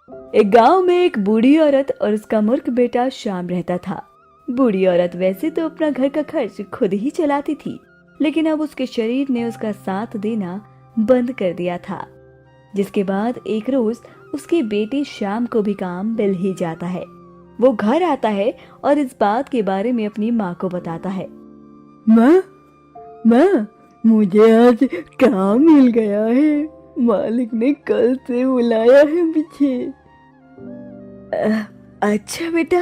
एक गांव में एक बूढ़ी औरत और उसका मूर्ख बेटा श्याम रहता था। बूढ़ी औरत वैसे तो अपना घर का खर्च खुद ही चलाती थी, लेकिन अब उसके शरीर ने उसका साथ देना बंद कर दिया था। जिसके बाद एक रोज उसके बेटे श्याम को भी काम मिल ही जाता है। वो घर आता है और इस बात के बारे में अपनी माँ को बताता है। माँ, माँ, मुझे आज काम मिल गया है। मालिक ने कल से बुलाया है पीछे। अच्छा बेटा,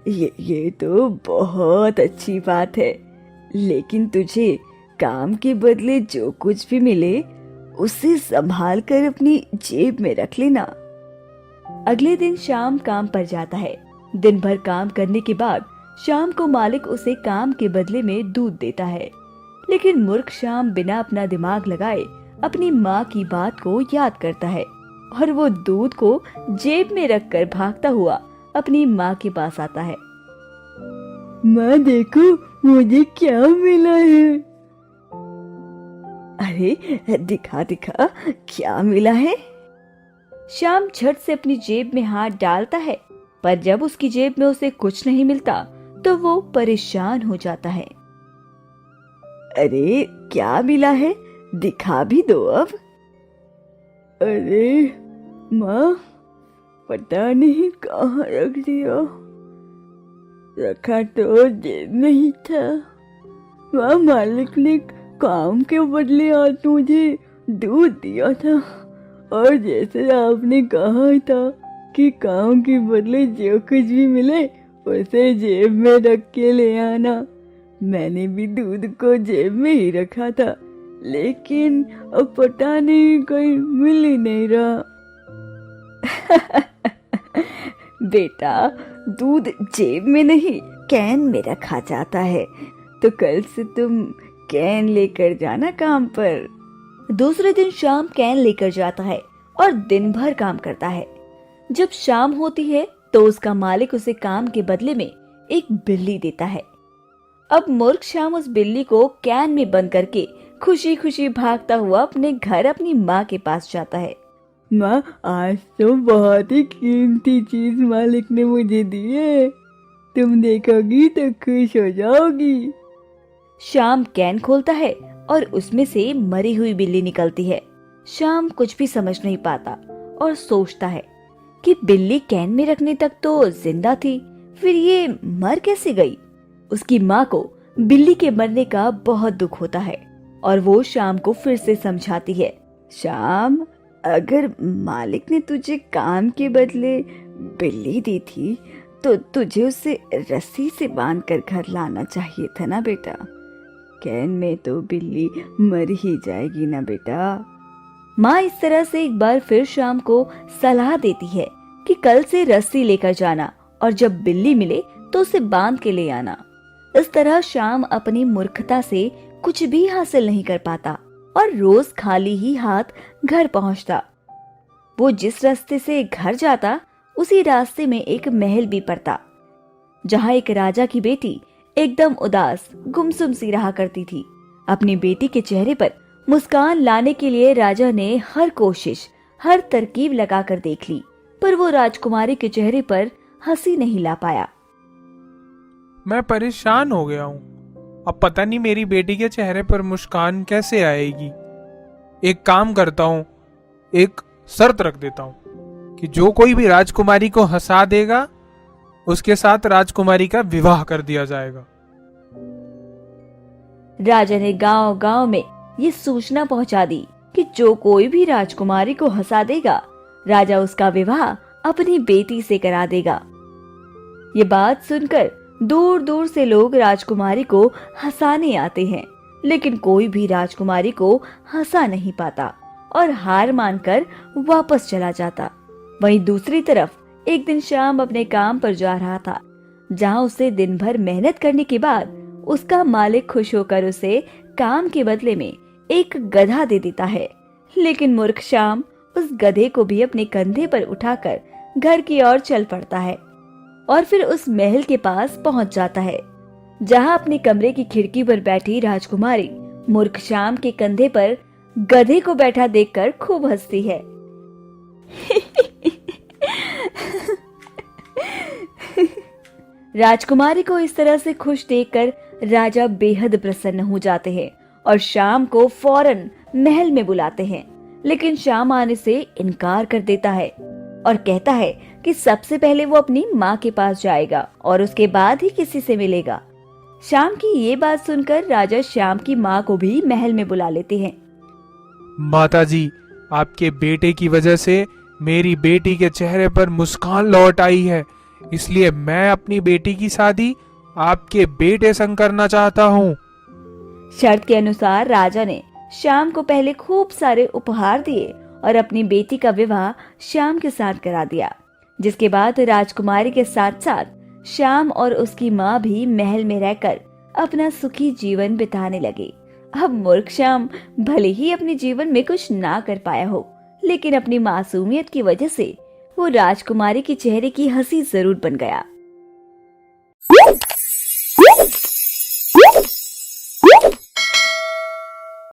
ये तो बहुत अच्छी बात है, लेकिन तुझे काम के बदले जो कुछ भी मिले उसे संभाल कर अपनी जेब में रख लेना। अगले दिन शाम काम पर जाता है। दिन भर काम करने के बाद शाम को मालिक उसे काम के बदले में दूध देता है, लेकिन मूर्ख शाम बिना अपना दिमाग लगाए अपनी माँ की बात को याद करता है और वो दूध को जेब में रखकर भागता हुआ अपनी माँ के पास आता है। माँ देखो, मुझे क्या मिला है। अरे दिखा दिखा, क्या मिला है। श्याम झट से अपनी जेब में हाथ डालता है, पर जब उसकी जेब में उसे कुछ नहीं मिलता तो वो परेशान हो जाता है। अरे क्या मिला है, दिखा भी दो अब। अरे माँ, पता नहीं कहाँ रख दिया। रखा तो जेब में ही था। माँ, मालिक ने काम के बदले आज मुझे दूध दिया था, और जैसे आपने कहा था कि काम के बदले जो कुछ भी मिले उसे जेब में रख के ले आना, मैंने भी दूध को जेब में ही रखा था, लेकिन अब पता नहीं कहीं मिल ही नहीं रहा। बेटा, दूध जेब में नहीं कैन में रखा जाता है, तो कल से तुम कैन लेकर जाना काम पर। दूसरे दिन शाम कैन लेकर जाता है और दिन भर काम करता है। जब शाम होती है तो उसका मालिक उसे काम के बदले में एक बिल्ली देता है। अब मूर्ख शाम उस बिल्ली को कैन में बंद करके खुशी खुशी भागता हुआ अपने घर अपनी माँ के पास जाता है। माँ, आज तो बहुत ही कीमती चीज मालिक ने मुझे दी है, तुम देखोगी तो खुश हो जाओगी। शाम कैन खोलता है और उसमें से मरी हुई बिल्ली निकलती है। शाम कुछ भी समझ नहीं पाता और सोचता है कि बिल्ली कैन में रखने तक तो जिंदा थी, फिर ये मर कैसे गई। उसकी माँ को बिल्ली के मरने का बहुत दुख होता है और वो शाम को फिर से समझाती है। शाम, अगर मालिक ने तुझे काम के बदले बिल्ली दी थी तो तुझे उसे रस्सी से बांधकर घर लाना चाहिए था ना बेटा। कैन में तो बिल्ली मर ही जाएगी ना बेटा। माँ इस तरह से एक बार फिर शाम को सलाह देती है कि कल से रस्सी लेकर जाना और जब बिल्ली मिले तो उसे बांध के ले आना। इस तरह शाम अपनी मूर्खता से कुछ भी हासिल नहीं कर पाता और रोज खाली ही हाथ घर पहुंचता। वो जिस रास्ते से घर जाता उसी रास्ते में एक महल भी पड़ता, जहाँ एक राजा की बेटी एकदम उदास गुमसुम सी रहा करती थी। अपनी बेटी के चेहरे पर मुस्कान लाने के लिए राजा ने हर कोशिश, हर तरकीब लगाकर देख ली, पर वो राजकुमारी के चेहरे पर हंसी नहीं ला पाया। मैं परेशान हो गया हूँ। अब पता नहीं मेरी बेटी के चेहरे पर मुस्कान कैसे आएगी। एक काम करता हूँ, एक शर्त रख देता हूँ कि जो कोई भी राजकुमारी को हंसा देगा उसके साथ राजकुमारी का विवाह कर दिया जाएगा। राजा ने गांव गांव में ये सूचना पहुंचा दी कि जो कोई भी राजकुमारी को हंसा देगा, राजा उसका विवाह अपनी बेटी से करा देगा। ये बात सुनकर दूर दूर से लोग राजकुमारी को हंसाने आते हैं, लेकिन कोई भी राजकुमारी को हंसा नहीं पाता और हार मानकर वापस चला जाता। वहीं दूसरी तरफ एक दिन शाम अपने काम पर जा रहा था, जहां उसे दिन भर मेहनत करने के बाद उसका मालिक खुश होकर उसे काम के बदले में एक गधा दे देता है। लेकिन मूर्ख शाम उस गधे को भी अपने कंधे पर उठाकर घर की ओर चल पड़ता है और फिर उस महल के पास पहुंच जाता है, जहां अपने कमरे की खिड़की पर बैठी राजकुमारी मूर्ख शाम के कंधे पर गधे को बैठा देखकर खूब हंसती है। राजकुमारी को इस तरह से खुश देखकर राजा बेहद प्रसन्न हो जाते हैं और शाम को फौरन महल में बुलाते हैं। लेकिन शाम आने से इनकार कर देता है और कहता है कि सबसे पहले वो अपनी माँ के पास जाएगा और उसके बाद ही किसी से मिलेगा। शाम की ये बात सुनकर राजा श्याम की माँ को भी महल में बुला लेते हैं। माताजी, आपके बेटे की वजह से मेरी बेटी के चेहरे पर मुस्कान लौट आई है, इसलिए मैं अपनी बेटी की शादी आपके बेटे संग करना चाहता हूँ। शर्त के अनुसार राजा ने श्याम को पहले खूब सारे उपहार दिए और अपनी बेटी का विवाह श्याम के साथ करा दिया, जिसके बाद राजकुमारी के साथ साथ श्याम और उसकी माँ भी महल में रहकर अपना सुखी जीवन बिताने लगे। अब मूर्ख श्याम भले ही अपने जीवन में कुछ ना कर पाया हो, लेकिन अपनी मासूमियत की वजह से वो राजकुमारी के चेहरे की हंसी जरूर बन गया।